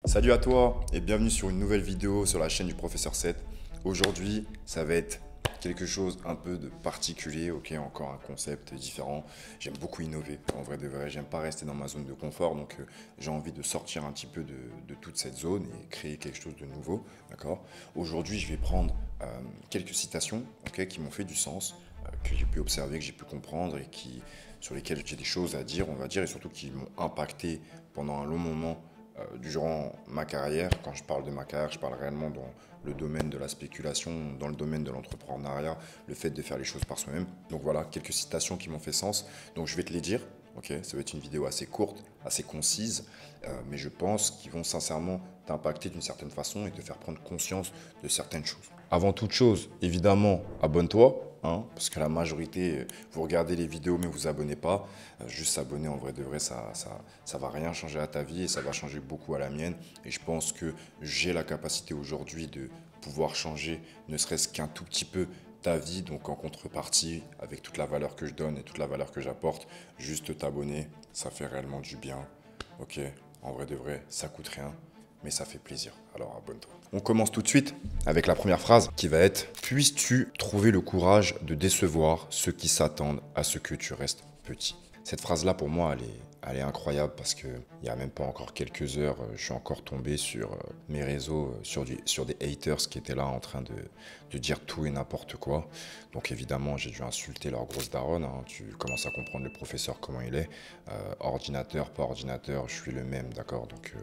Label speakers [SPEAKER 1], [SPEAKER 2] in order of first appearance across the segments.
[SPEAKER 1] Salut à toi et bienvenue sur une nouvelle vidéo sur la chaîne du Professeur 7. Aujourd'hui, ça va être quelque chose un peu de particulier, ok, encore un concept différent. J'aime beaucoup innover, en vrai de vrai, j'aime pas rester dans ma zone de confort, donc j'ai envie de sortir un petit peu de toute cette zone et créer quelque chose de nouveau, d'accord. Aujourd'hui, je vais prendre quelques citations, ok, qui m'ont fait du sens, que j'ai pu observer, que j'ai pu comprendre et sur lesquelles j'ai des choses à dire, on va dire, et surtout qui m'ont impacté pendant un long moment durant ma carrière. Quand je parle de ma carrière, je parle réellement dans le domaine de la spéculation, dans le domaine de l'entrepreneuriat, le fait de faire les choses par soi-même. Donc voilà, quelques citations qui m'ont fait sens. Donc je vais te les dire. Ok, ça va être une vidéo assez courte, assez concise, mais je pense qu'ils vont sincèrement t'impacter d'une certaine façon et te faire prendre conscience de certaines choses. Avant toute chose, évidemment, abonne-toi. Hein, parce que la majorité, vous regardez les vidéos mais vous vous abonnez pas. Juste s'abonner, en vrai de vrai, ça va rien changer à ta vie et ça va changer beaucoup à la mienne. Et je pense que j'ai la capacité aujourd'hui de pouvoir changer, ne serait-ce qu'un tout petit peu, ta vie. Donc en contrepartie, avec toute la valeur que je donne et toute la valeur que j'apporte, juste t'abonner, ça fait réellement du bien. Ok, en vrai de vrai, ça coûte rien, mais ça fait plaisir. Alors abonne-toi. On commence tout de suite avec la première phrase qui va être: puisses-tu trouver le courage de décevoir ceux qui s'attendent à ce que tu restes petit. Cette phrase-là, pour moi, elle est incroyable parce qu'il n'y a même pas encore quelques heures, je suis encore tombé sur mes réseaux, sur des haters qui étaient là en train de dire tout et n'importe quoi. Donc évidemment, j'ai dû insulter leur grosse daronne. Hein. Tu commences à comprendre le professeur, comment il est. Ordinateur, pas ordinateur, je suis le même, d'accord. Donc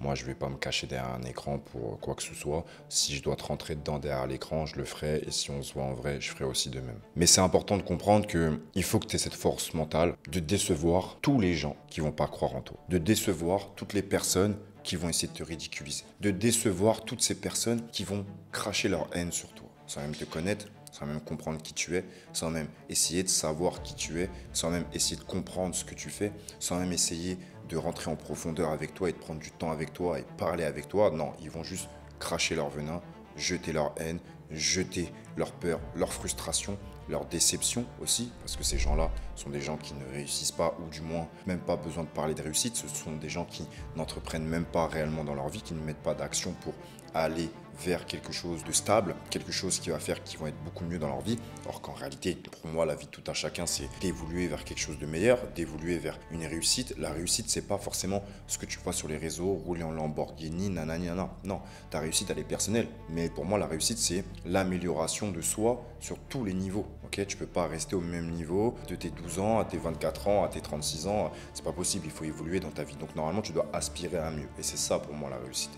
[SPEAKER 1] moi, je ne vais pas me cacher derrière un écran pour quoi que ce soit. Si je dois te rentrer dedans derrière l'écran, je le ferai. Et si on se voit en vrai, je ferai aussi de même. Mais c'est important de comprendre qu'il faut que tu aies cette force mentale de décevoir tous les gens qui vont pas croire en toi. De décevoir toutes les personnes qui vont essayer de te ridiculiser. De décevoir toutes ces personnes qui vont cracher leur haine sur toi. Sans même te connaître, sans même comprendre qui tu es, sans même essayer de savoir qui tu es, sans même essayer de comprendre ce que tu fais, sans même essayer de rentrer en profondeur avec toi et de prendre du temps avec toi et parler avec toi. Non, ils vont juste cracher leur venin, jeter leur haine, jeter leur peur, leur frustration, leur déception aussi, parce que ces gens-là sont des gens qui ne réussissent pas, ou du moins même pas besoin de parler de réussite. Ce sont des gens qui n'entreprennent même pas réellement dans leur vie, qui ne mettent pas d'action pour aller vers quelque chose de stable, quelque chose qui va faire qu'ils vont être beaucoup mieux dans leur vie. Or qu'en réalité, pour moi, la vie de tout un chacun, c'est d'évoluer vers quelque chose de meilleur, d'évoluer vers une réussite. La réussite, c'est pas forcément ce que tu vois sur les réseaux, rouler en Lamborghini, nanani, nanana. Non, ta réussite, elle est personnelle. Mais pour moi, la réussite, c'est l'amélioration de soi sur tous les niveaux. Ok, tu peux pas rester au même niveau de tes 12 ans, à tes 24 ans, à tes 36 ans. C'est pas possible, il faut évoluer dans ta vie. Donc normalement, tu dois aspirer à mieux. Et c'est ça pour moi la réussite.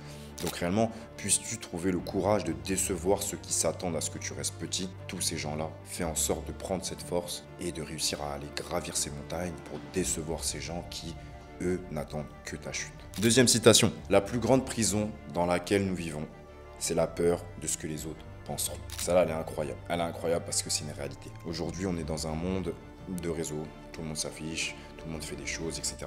[SPEAKER 1] Donc réellement, puisses-tu trouver le courage de décevoir ceux qui s'attendent à ce que tu restes petit. Tous ces gens-là, fais en sorte de prendre cette force et de réussir à aller gravir ces montagnes pour décevoir ces gens qui, eux, n'attendent que ta chute. Deuxième citation: la plus grande prison dans laquelle nous vivons, c'est la peur de ce que les autres penseront. Celle-là, elle est incroyable. Elle est incroyable parce que c'est une réalité. Aujourd'hui, on est dans un monde de réseaux, tout le monde s'affiche, tout le monde fait des choses, etc.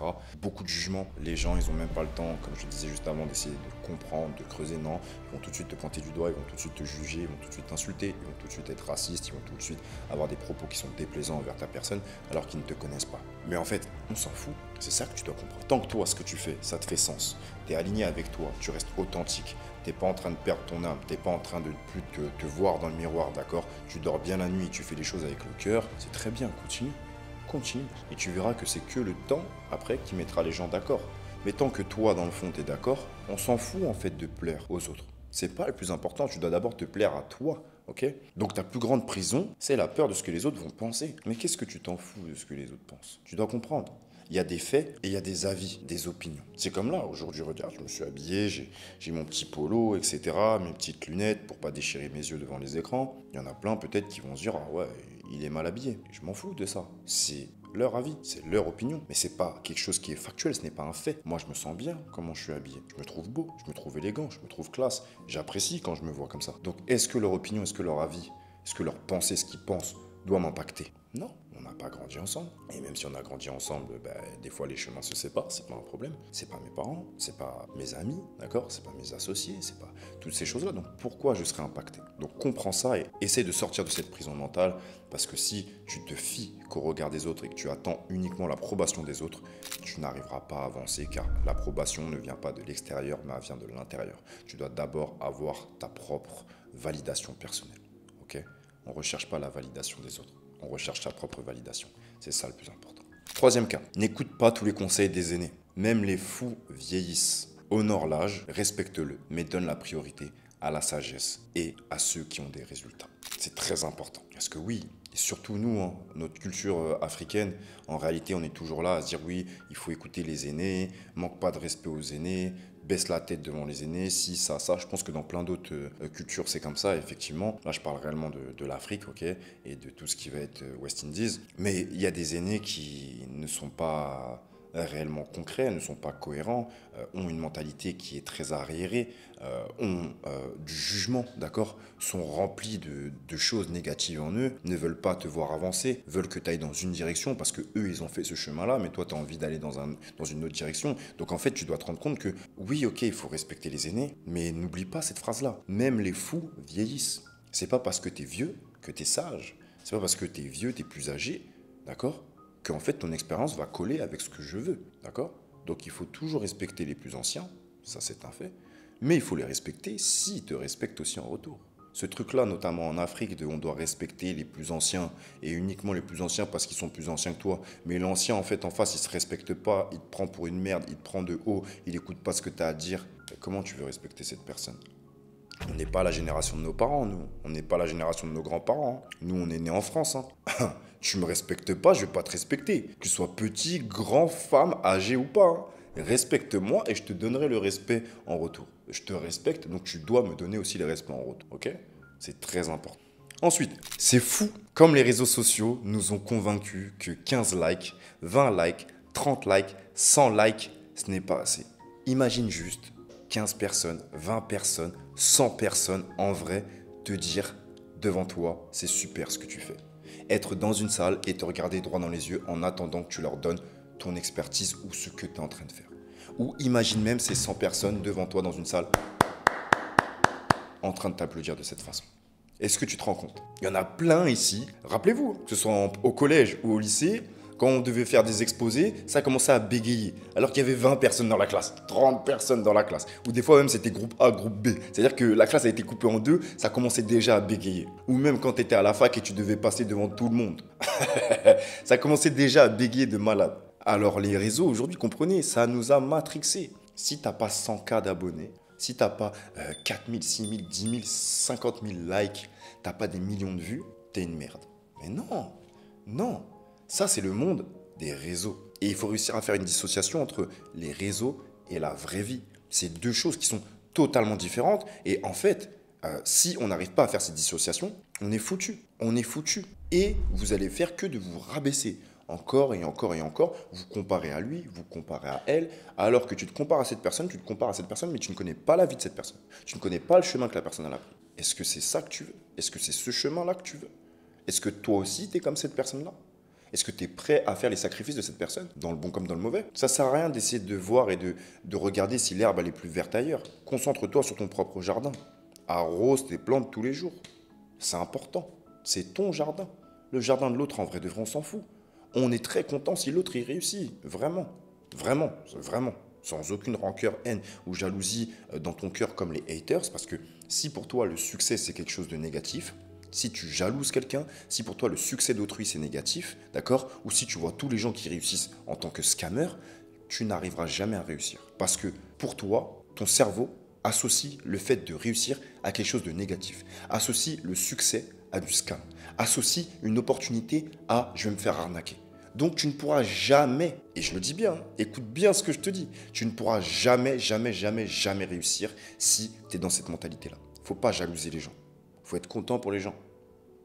[SPEAKER 1] Beaucoup de jugements, les gens, ils ont même pas le temps, comme je disais juste avant, d'essayer de comprendre, de creuser, non. Ils vont tout de suite te pointer du doigt, ils vont tout de suite te juger, ils vont tout de suite t'insulter, ils vont tout de suite être racistes, ils vont tout de suite avoir des propos qui sont déplaisants envers ta personne, alors qu'ils ne te connaissent pas. Mais en fait, on s'en fout, c'est ça que tu dois comprendre. Tant que toi, ce que tu fais, ça te fait sens, tu es aligné avec toi, tu restes authentique, t'es pas en train de perdre ton âme, t'es pas en train de plus te voir dans le miroir, d'accord. Tu dors bien la nuit, tu fais les choses avec le cœur, c'est très bien, continue. Continue. Et tu verras que c'est que le temps, après, qui mettra les gens d'accord. Mais tant que toi, dans le fond, t'es d'accord, on s'en fout, en fait, de plaire aux autres. C'est pas le plus important, tu dois d'abord te plaire à toi, ok? Donc ta plus grande prison, c'est la peur de ce que les autres vont penser. Mais qu'est-ce que tu t'en fous de ce que les autres pensent? Tu dois comprendre. Il y a des faits et il y a des avis, des opinions. C'est comme là, aujourd'hui, regarde, je me suis habillé, j'ai mon petit polo, etc., mes petites lunettes pour pas déchirer mes yeux devant les écrans. Il y en a plein peut-être qui vont se dire, ah ouais, il est mal habillé. Je m'en fous de ça. C'est leur avis, c'est leur opinion. Mais c'est pas quelque chose qui est factuel, ce n'est pas un fait. Moi, je me sens bien comment je suis habillé. Je me trouve beau, je me trouve élégant, je me trouve classe. J'apprécie quand je me vois comme ça. Donc, est-ce que leur opinion, est-ce que leur avis, est-ce que leur pensée, ce qu'ils pensent doit m'impacter. Non, on n'a pas grandi ensemble. Et même si on a grandi ensemble, des fois les chemins se séparent, c'est pas un problème. C'est pas mes parents, c'est pas mes amis, d'accord? C'est pas mes associés, c'est pas toutes ces choses-là. Donc pourquoi je serais impacté? Donc comprends ça et essaie de sortir de cette prison mentale, parce que si tu te fies qu'au regard des autres et que tu attends uniquement l'approbation des autres, tu n'arriveras pas à avancer, car l'approbation ne vient pas de l'extérieur, mais elle vient de l'intérieur. Tu dois d'abord avoir ta propre validation personnelle, ok? On ne recherche pas la validation des autres. On recherche sa propre validation. C'est ça le plus important. Troisième cas, n'écoute pas tous les conseils des aînés. Même les fous vieillissent. Honore l'âge, respecte-le, mais donne la priorité à la sagesse et à ceux qui ont des résultats. C'est très important. Parce que oui, et surtout nous, hein, notre culture africaine, en réalité, on est toujours là à se dire oui, il faut écouter les aînés, manque pas de respect aux aînés, baisse la tête devant les aînés, si, ça. Je pense que dans plein d'autres cultures, c'est comme ça, effectivement. Là, je parle réellement de l'Afrique, ok, et de tout ce qui va être West Indies. Mais il y a des aînés qui ne sont pas réellement concrets, ne sont pas cohérents, ont une mentalité qui est très arriérée, ont du jugement, d'accord, sont remplis de choses négatives en eux, ne veulent pas te voir avancer, veulent que tu ailles dans une direction parce que eux ils ont fait ce chemin-là, mais toi tu as envie d'aller dans une autre direction. Donc en fait, tu dois te rendre compte que oui, ok, il faut respecter les aînés, mais n'oublie pas cette phrase-là. Même les fous vieillissent. C'est pas parce que tu es vieux que tu es sage. C'est pas parce que tu es vieux, tu es plus âgé, d'accord, qu'en fait ton expérience va coller avec ce que je veux, d'accord? Donc il faut toujours respecter les plus anciens, ça c'est un fait, mais il faut les respecter s'ils te respectent aussi en retour. Ce truc-là, notamment en Afrique, on doit respecter les plus anciens, et uniquement les plus anciens parce qu'ils sont plus anciens que toi. Mais l'ancien, en fait, en face, il se respecte pas, il te prend pour une merde, il te prend de haut, il écoute pas ce que tu as à dire. Mais comment tu veux respecter cette personne? On n'est pas la génération de nos parents, nous. On n'est pas la génération de nos grands-parents, hein. Nous, on est nés en France, hein. Tu me respectes pas, je vais pas te respecter. Que tu sois petit, grand, femme, âgé ou pas, hein. Respecte-moi et je te donnerai le respect en retour. Je te respecte, donc tu dois me donner aussi le respect en retour, ok? C'est très important. Ensuite, c'est fou comme les réseaux sociaux nous ont convaincus que 15 likes, 20 likes, 30 likes, 100 likes, ce n'est pas assez. Imagine juste 15 personnes, 20 personnes, 100 personnes en vrai te dire devant toi, c'est super ce que tu fais. Être dans une salle et te regarder droit dans les yeux en attendant que tu leur donnes ton expertise ou ce que tu es en train de faire. Ou imagine même ces 100 personnes devant toi dans une salle en train de t'applaudir de cette façon. Est-ce que tu te rends compte? Il y en a plein ici. Rappelez-vous, que ce soit au collège ou au lycée, quand on devait faire des exposés, ça commençait à bégayer. Alors qu'il y avait 20 personnes dans la classe, 30 personnes dans la classe. Ou des fois même c'était groupe A, groupe B. C'est-à-dire que la classe a été coupée en deux, ça commençait déjà à bégayer. Ou même quand tu étais à la fac et tu devais passer devant tout le monde. Ça commençait déjà à bégayer de malade. Alors les réseaux aujourd'hui, comprenez, ça nous a matrixés. Si t'as pas 100K d'abonnés, si t'as pas 4 000, 6 000, 10 000, 50 000 likes, t'as pas des millions de vues, t'es une merde. Mais non, non. Ça, c'est le monde des réseaux. Et il faut réussir à faire une dissociation entre les réseaux et la vraie vie. C'est deux choses qui sont totalement différentes. Et en fait, si on n'arrive pas à faire cette dissociation, on est foutu. On est foutu. Et vous allez faire que de vous rabaisser. Encore et encore et encore, vous comparez à lui, vous comparez à elle, alors que tu te compares à cette personne, tu te compares à cette personne, mais tu ne connais pas la vie de cette personne. Tu ne connais pas le chemin que la personne a pris. Est-ce que c'est ça que tu veux? Est-ce que c'est ce chemin-là que tu veux? Est-ce que toi aussi, tu es comme cette personne-là? Est-ce que tu es prêt à faire les sacrifices de cette personne, dans le bon comme dans le mauvais? Ça ne sert à rien d'essayer de voir et de regarder si l'herbe elle est plus verte ailleurs. Concentre-toi sur ton propre jardin. Arrose tes plantes tous les jours. C'est important. C'est ton jardin. Le jardin de l'autre, en vrai de vrai, on s'en fout. On est très content si l'autre y réussit. Vraiment. Vraiment. Vraiment. Sans aucune rancœur, haine ou jalousie dans ton cœur comme les haters. Parce que si pour toi le succès c'est quelque chose de négatif, si tu jalouses quelqu'un, si pour toi le succès d'autrui c'est négatif, d'accord, ou si tu vois tous les gens qui réussissent en tant que scammer, tu n'arriveras jamais à réussir. Parce que pour toi, ton cerveau associe le fait de réussir à quelque chose de négatif, associe le succès à du scam, associe une opportunité à je vais me faire arnaquer. Donc tu ne pourras jamais, et je le dis bien, écoute bien ce que je te dis, tu ne pourras jamais, jamais, jamais, jamais réussir si tu es dans cette mentalité-là. Il ne faut pas jalouser les gens. Il faut être content pour les gens.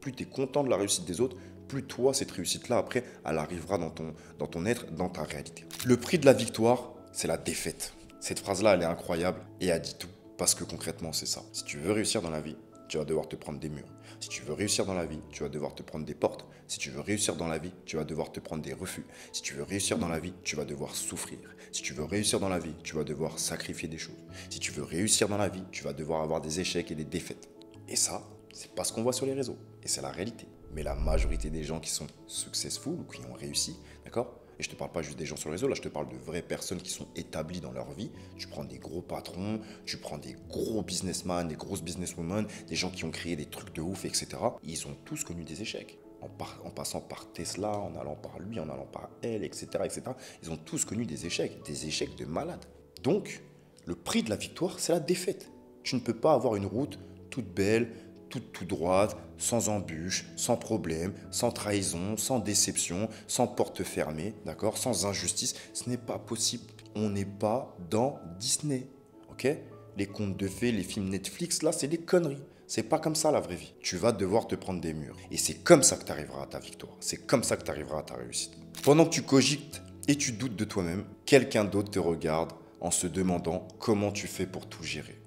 [SPEAKER 1] Plus tu es content de la réussite des autres, plus toi, cette réussite-là, après, elle arrivera dans ton être, dans ta réalité. Le prix de la victoire, c'est la défaite. Cette phrase-là, elle est incroyable et elle dit tout. Parce que concrètement, c'est ça. Si tu veux réussir dans la vie, tu vas devoir te prendre des murs. Si tu veux réussir dans la vie, tu vas devoir te prendre des portes. Si tu veux réussir dans la vie, tu vas devoir te prendre des refus. Si tu veux réussir dans la vie, tu vas devoir souffrir. Si tu veux réussir dans la vie, tu vas devoir sacrifier des choses. Si tu veux réussir dans la vie, tu vas devoir avoir des échecs et des défaites. Et ça, c'est pas ce qu'on voit sur les réseaux. Et c'est la réalité. Mais la majorité des gens qui sont successful ou qui ont réussi, d'accord ? Et je ne te parle pas juste des gens sur le réseau, là je te parle de vraies personnes qui sont établies dans leur vie. Tu prends des gros patrons, tu prends des gros businessmen, des grosses businesswomen, des gens qui ont créé des trucs de ouf, etc. Ils ont tous connu des échecs. En passant par Tesla, en allant par lui, en allant par elle, etc., etc. Ils ont tous connu des échecs de malades. Donc, le prix de la victoire, c'est la défaite. Tu ne peux pas avoir une route toute belle, toute droite, sans embûches, sans problème, sans trahison, sans déception, sans porte fermée, d'accord, sans injustice. Ce n'est pas possible. On n'est pas dans Disney, ok? Les contes de fées, les films Netflix, là, c'est des conneries. C'est pas comme ça la vraie vie. Tu vas devoir te prendre des murs. Et c'est comme ça que tu arriveras à ta victoire. C'est comme ça que tu arriveras à ta réussite. Pendant que tu cogites et tu doutes de toi-même, quelqu'un d'autre te regarde en se demandant comment tu fais pour tout gérer.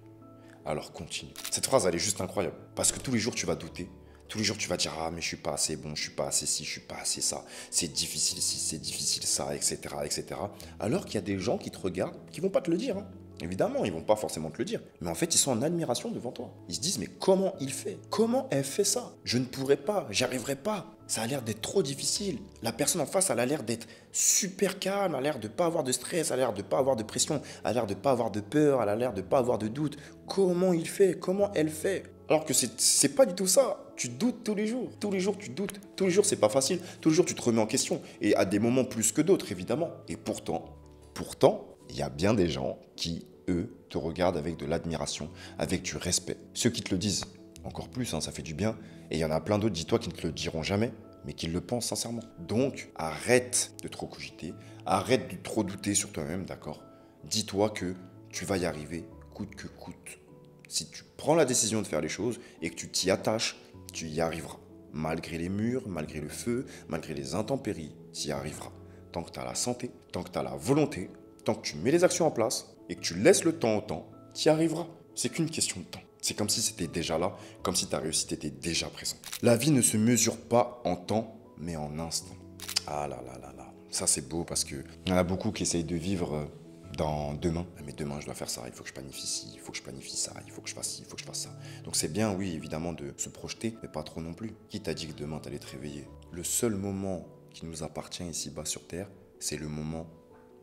[SPEAKER 1] Alors continue. Cette phrase, elle est juste incroyable. Parce que tous les jours, tu vas douter. Tous les jours, tu vas dire, ah, mais je suis pas assez bon, je suis pas assez ci, je suis pas assez ça. C'est difficile ci, c'est difficile ça, etc., etc. Alors qu'il y a des gens qui te regardent, qui vont pas te le dire, hein. Évidemment, ils vont pas forcément te le dire. Mais en fait, ils sont en admiration devant toi. Ils se disent, mais comment il fait? Comment elle fait ça? Je ne pourrais pas, j'y arriverai pas. Ça a l'air d'être trop difficile. La personne en face, elle a l'air d'être super calme, elle a l'air de pas avoir de stress, elle a l'air de pas avoir de pression, elle a l'air de pas avoir de peur, elle a l'air de pas avoir de doute. Comment il fait? Comment elle fait? Alors que c'est pas du tout ça. Tu doutes tous les jours. Tous les jours, tu doutes. Tous les jours, c'est pas facile. Tous les jours, tu te remets en question. Et à des moments plus que d'autres, évidemment. Et pourtant, il y a bien des gens qui, eux, te regardent avec de l'admiration, avec du respect. Ceux qui te le disent, encore plus, hein, ça fait du bien. Et il y en a plein d'autres, dis-toi, qui ne te le diront jamais, mais qui le pensent sincèrement. Donc, arrête de trop cogiter, arrête de trop douter sur toi-même, d'accord? Dis-toi que tu vas y arriver, coûte que coûte. Si tu prends la décision de faire les choses et que tu t'y attaches, tu y arriveras. Malgré les murs, malgré le feu, malgré les intempéries, tu y arriveras. Tant que tu as la santé, tant que tu as la volonté, tant que tu mets les actions en place et que tu laisses le temps au temps, tu y arriveras. C'est qu'une question de temps. C'est comme si c'était déjà là, comme si ta réussite était déjà présente. La vie ne se mesure pas en temps, mais en instant. Ah là là là là. Ça, c'est beau parce qu'il y en a beaucoup qui essayent de vivre dans demain. Mais demain, je dois faire ça, il faut que je planifie ci, il faut que je planifie ça, il faut que je fasse ci, il faut que je fasse ça. Donc c'est bien, oui, évidemment, de se projeter, mais pas trop non plus. Qui t'a dit que demain, t'allais te réveiller? Le seul moment qui nous appartient ici-bas sur Terre, c'est le moment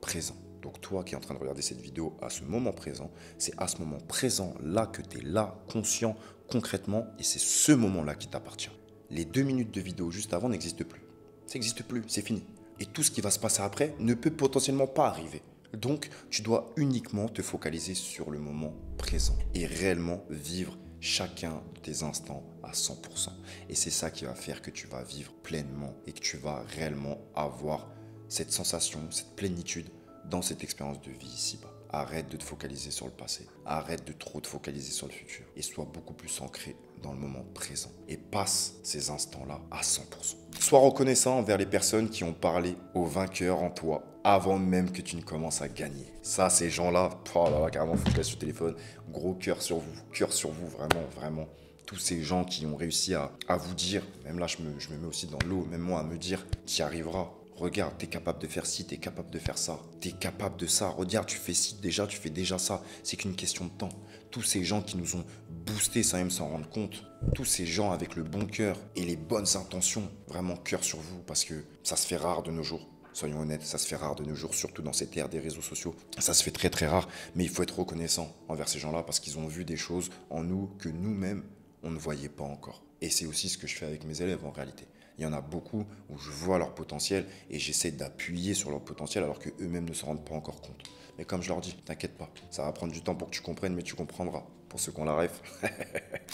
[SPEAKER 1] présent. Donc toi qui es en train de regarder cette vidéo à ce moment présent, c'est à ce moment présent-là que tu es là, conscient, concrètement, et c'est ce moment-là qui t'appartient. Les 2 minutes de vidéo juste avant n'existent plus. Ça n'existe plus, c'est fini. Et tout ce qui va se passer après ne peut potentiellement pas arriver. Donc, tu dois uniquement te focaliser sur le moment présent et réellement vivre chacun de tes instants à 100%. Et c'est ça qui va faire que tu vas vivre pleinement et que tu vas réellement avoir cette sensation, cette plénitude dans cette expérience de vie ici-bas. Arrête de te focaliser sur le passé. Arrête de trop te focaliser sur le futur. Et sois beaucoup plus ancré dans le moment présent. Et passe ces instants-là à 100%. Sois reconnaissant envers les personnes qui ont parlé au vainqueur en toi avant même que tu ne commences à gagner. Ça, ces gens-là, oh là là, carrément, faut que je laisse le téléphone. Gros cœur sur vous, vraiment, vraiment. Tous ces gens qui ont réussi à vous dire, même là, je me mets aussi dans l'eau, même moi, à me dire, tu y arriveras. Regarde, tu es capable de faire ci, tu es capable de faire ça. Tu es capable de ça. Regarde, tu fais ci déjà, tu fais déjà ça. C'est qu'une question de temps. Tous ces gens qui nous ont boostés sans même s'en rendre compte. Tous ces gens avec le bon cœur et les bonnes intentions. Vraiment cœur sur vous parce que ça se fait rare de nos jours. Soyons honnêtes, ça se fait rare de nos jours, surtout dans cette ère des réseaux sociaux. Ça se fait très très rare, mais il faut être reconnaissant envers ces gens-là parce qu'ils ont vu des choses en nous que nous-mêmes, on ne voyait pas encore. Et c'est aussi ce que je fais avec mes élèves en réalité. Il y en a beaucoup où je vois leur potentiel et j'essaie d'appuyer sur leur potentiel alors qu'eux-mêmes ne s'en rendent pas encore compte. Mais comme je leur dis, t'inquiète pas, ça va prendre du temps pour que tu comprennes, mais tu comprendras. Pour ceux qui ont la ref.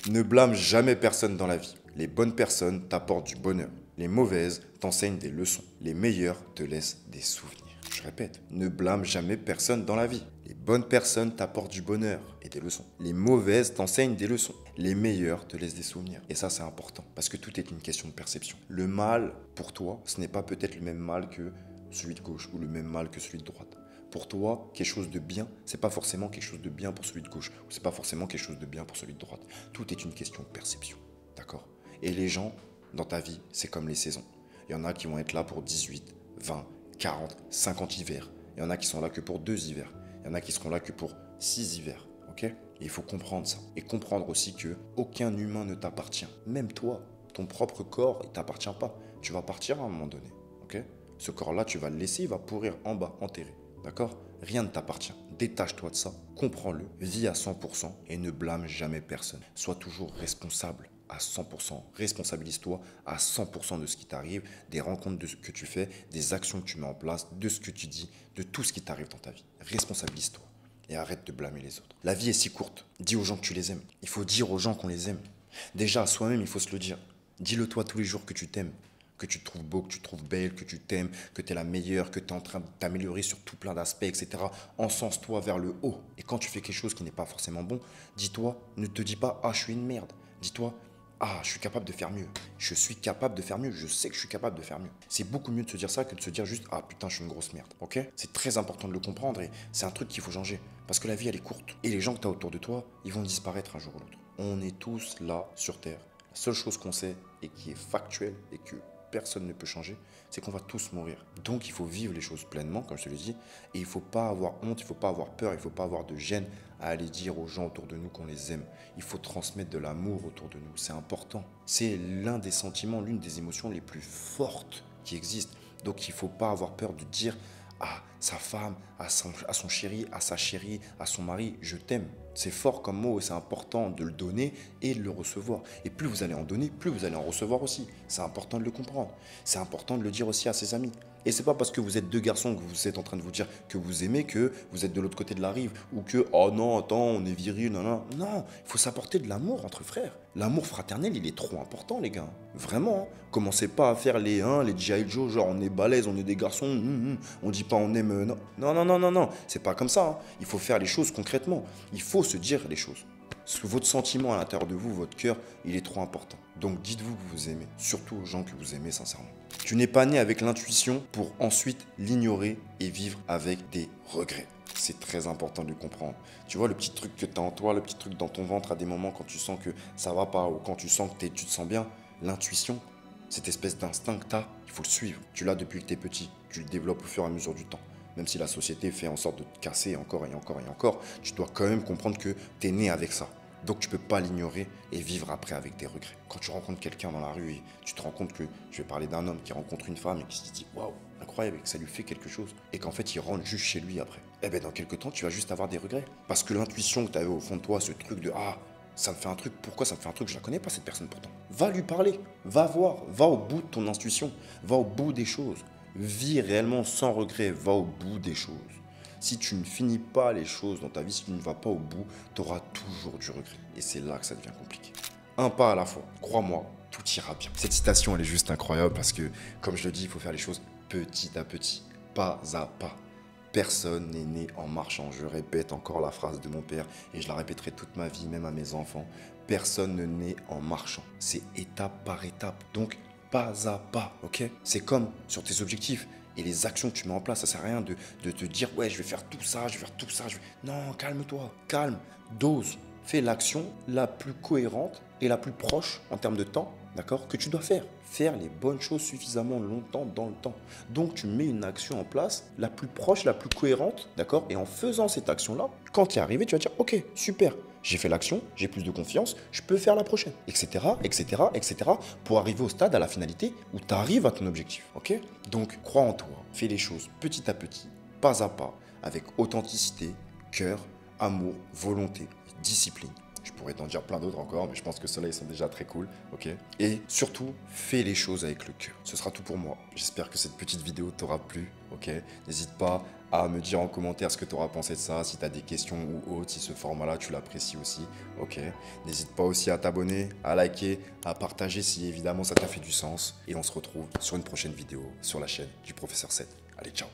[SPEAKER 1] Ne blâme jamais personne dans la vie. Les bonnes personnes t'apportent du bonheur. Les mauvaises t'enseignent des leçons. Les meilleures te laissent des souvenirs. Je répète, ne blâme jamais personne dans la vie. Les bonnes personnes t'apportent du bonheur et des leçons. Les mauvaises t'enseignent des leçons. Les meilleures te laissent des souvenirs. Et ça, c'est important parce que tout est une question de perception. Le mal, pour toi, ce n'est pas peut-être le même mal que celui de gauche ou le même mal que celui de droite. Pour toi, quelque chose de bien, c'est pas forcément quelque chose de bien pour celui de gauche, ou c'est pas forcément quelque chose de bien pour celui de droite. Tout est une question de perception, d'accord? Et les gens, dans ta vie, c'est comme les saisons. Il y en a qui vont être là pour 18, 20, 40, 50 hivers. Il y en a qui sont là que pour 2 hivers. Il y en a qui seront là que pour 6 hivers, ok? Et il faut comprendre ça. Et comprendre aussi que aucun humain ne t'appartient. Même toi, ton propre corps, il t'appartient pas. Tu vas partir à un moment donné, ok? Ce corps-là, tu vas le laisser, il va pourrir en bas, enterré. D'accord? Rien ne t'appartient. Détache-toi de ça, comprends-le, vis à 100% et ne blâme jamais personne. Sois toujours responsable à 100%. Responsabilise-toi à 100% de ce qui t'arrive, des rencontres que tu fais, des actions que tu mets en place, de ce que tu dis, de tout ce qui t'arrive dans ta vie. Responsabilise-toi et arrête de blâmer les autres. La vie est si courte. Dis aux gens que tu les aimes. Il faut dire aux gens qu'on les aime. Déjà, à soi-même, il faut se le dire. Dis-le toi tous les jours que tu t'aimes. Que tu te trouves beau, que tu te trouves belle, que tu t'aimes, que tu es la meilleure, que tu es en train de t'améliorer sur tout plein d'aspects, etc. Encense-toi vers le haut. Et quand tu fais quelque chose qui n'est pas forcément bon, dis-toi, ne te dis pas « Ah, je suis une merde ». Dis-toi « Ah, je suis capable de faire mieux. Je suis capable de faire mieux. Je sais que je suis capable de faire mieux. » C'est beaucoup mieux de se dire ça que de se dire juste « Ah, putain, je suis une grosse merde. » Ok? C'est très important de le comprendre et c'est un truc qu'il faut changer. Parce que la vie, elle est courte. Et les gens que tu as autour de toi, ils vont disparaître un jour ou l'autre. On est tous là sur Terre. La seule chose qu'on sait et qui est factuelle et que personne ne peut changer, c'est qu'on va tous mourir. Donc il faut vivre les choses pleinement, comme je te l'ai dit, et il ne faut pas avoir honte, il ne faut pas avoir peur, il ne faut pas avoir de gêne à aller dire aux gens autour de nous qu'on les aime. Il faut transmettre de l'amour autour de nous, c'est important. C'est l'un des sentiments, l'une des émotions les plus fortes qui existent. Donc il ne faut pas avoir peur de dire à sa femme, à son chéri, à sa chérie, à son mari, je t'aime. C'est fort comme mot et c'est important de le donner et de le recevoir. Et plus vous allez en donner, plus vous allez en recevoir aussi. C'est important de le comprendre. C'est important de le dire aussi à ses amis. Et c'est pas parce que vous êtes deux garçons que vous êtes en train de vous dire que vous aimez que vous êtes de l'autre côté de la rive ou que oh non, attends, on est viril, non, non. Non, il faut s'apporter de l'amour entre frères. L'amour fraternel, il est trop important, les gars. Vraiment. Commencez pas à faire les G.I. Joe, genre on est balèze, on est des garçons, on dit pas on aime. Non, non, non, non, non, non. C'est pas comme ça. Hein. Il faut faire les choses concrètement. Il faut se dire les choses. Parce que votre sentiment à l'intérieur de vous, votre cœur, il est trop important. Donc dites-vous que vous aimez, surtout aux gens que vous aimez sincèrement. Tu n'es pas né avec l'intuition pour ensuite l'ignorer et vivre avec des regrets. C'est très important de le comprendre. Tu vois, le petit truc que tu as en toi, le petit truc dans ton ventre à des moments quand tu sens que ça va pas ou quand tu sens que tu te sens bien, l'intuition, cette espèce d'instinct que tu as, il faut le suivre. Tu l'as depuis que tu es petit, tu le développes au fur et à mesure du temps. Même si la société fait en sorte de te casser encore et encore et encore, tu dois quand même comprendre que tu es né avec ça. Donc tu ne peux pas l'ignorer et vivre après avec des regrets. Quand tu rencontres quelqu'un dans la rue et tu te rends compte que, je vais parler d'un homme qui rencontre une femme et qui se dit « Waouh, incroyable » et que ça lui fait quelque chose et qu'en fait il rentre juste chez lui après. Eh bien dans quelques temps tu vas juste avoir des regrets. Parce que l'intuition que tu avais au fond de toi, ce truc de « Ah, ça me fait un truc, pourquoi ça me fait un truc, je la connais pas cette personne pourtant ». Va lui parler, va voir, va au bout de ton intuition, va au bout des choses. Vis réellement sans regret, va au bout des choses. Si tu ne finis pas les choses dans ta vie, si tu ne vas pas au bout, tu auras toujours du regret. Et c'est là que ça devient compliqué. Un pas à la fois, crois-moi, tout ira bien. Cette citation, elle est juste incroyable parce que, comme je le dis, il faut faire les choses petit à petit, pas à pas. Personne n'est né en marchant. Je répète encore la phrase de mon père et je la répéterai toute ma vie, même à mes enfants. Personne ne naît en marchant. C'est étape par étape. Donc, pas à pas, ok? C'est comme sur tes objectifs et les actions que tu mets en place. Ça sert à rien de te dire, ouais, je vais faire tout ça, je vais faire tout ça. Non, calme-toi, calme, dose. Fais l'action la plus cohérente et la plus proche en termes de temps, d'accord, que tu dois faire. Faire les bonnes choses suffisamment longtemps dans le temps. Donc, tu mets une action en place la plus proche, la plus cohérente, d'accord? Et en faisant cette action-là, quand tu es arrivé, tu vas dire, ok, super. J'ai fait l'action, j'ai plus de confiance, je peux faire la prochaine, etc., etc., etc., pour arriver au stade, à la finalité, où tu arrives à ton objectif, ok? Donc, crois en toi, fais les choses petit à petit, pas à pas, avec authenticité, cœur, amour, volonté, discipline. Je pourrais t'en dire plein d'autres encore, mais je pense que ceux-là, ils sont déjà très cool, ok? Et surtout, fais les choses avec le cœur. Ce sera tout pour moi. J'espère que cette petite vidéo t'aura plu, ok? N'hésite pas à me dire en commentaire ce que tu auras pensé de ça, si tu as des questions ou autres, si ce format-là, tu l'apprécies aussi, ok? N'hésite pas aussi à t'abonner, à liker, à partager si évidemment ça t'a fait du sens. Et on se retrouve sur une prochaine vidéo sur la chaîne du Professeur 7. Allez, ciao!